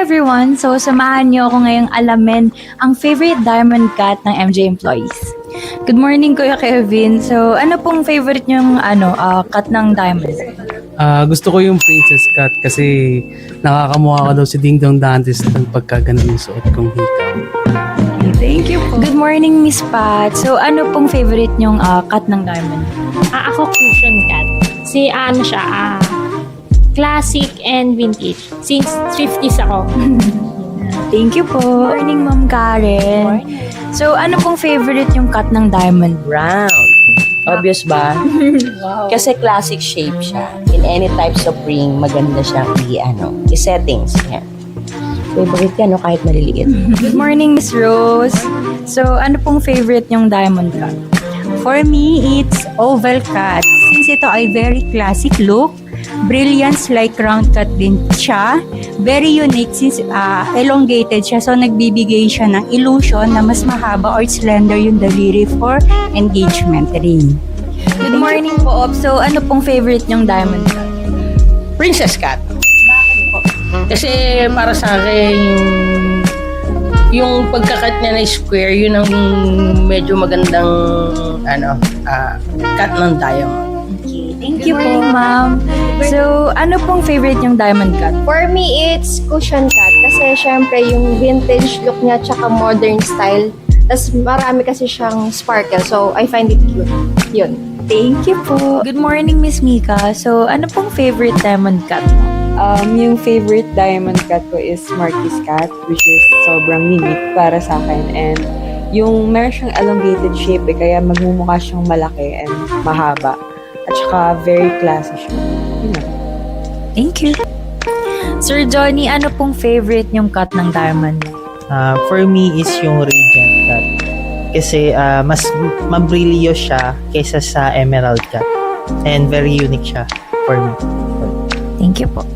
everyone! So, samahan niyo ako ngayong alamin ang favorite diamond cut ng MJ employees. Good morning, Kuya Kevin. So, ano pong favorite niyong cut ng diamond? Gusto ko yung princess cut kasi nakakamukha ka daw si Ding Dong Dantes ng pagkaganda ng suot kong hikaw. Thank you po. Good morning, Miss Pat. So, ano pong favorite niyong cut ng diamond? Ako cushion cut. Classic and vintage. Since 50s ako. Thank you po. Good morning, Ma'am Karen. So, ano pong favorite yung cut ng diamond? Round. Obvious ba? Wow. Kasi classic shape siya. In any types of ring, maganda siyang i-settings. Yan. Favorite yan, no? Kahit maliliit. Good morning, Miss Rose. So, ano pong favorite yung diamond cut? For me, it's oval cut. Since ito ay very classic look, brilliance like round cut din siya. Very unique since elongated siya. So, nagbibigay siya ng illusion na mas mahaba or slender yung daliri for engagement ring. Good morning po, Op. So, ano pong favorite yung diamond cut? Princess cut. Kasi para sa akin, yung pagkakat niya na square, yun ang medyo magandang cut ng diamond. Thank you po, ma'am. So, ano pong favorite yung diamond cut? For me, it's cushion cut. Kasi syempre, yung vintage look niya tsaka modern style. Tapos marami kasi siyang sparkle. So, I find it cute. Yun. Thank you po. Good morning, Miss Mika. So, ano pong favorite diamond cut mo? Yung favorite diamond cut ko is Marquis cut, which is sobrang unique para sa akin. And yung meron siyang elongated shape, kaya magmumukha siyang malaki and mahaba. At saka very classy siya. Yun lang. Thank you. Sir Johnny, ano pong favorite yung cut ng diamond? For me is yung radiant cut. Kasi mas mabrilyo siya kaysa sa emerald cut. And very unique siya for me. Thank you po.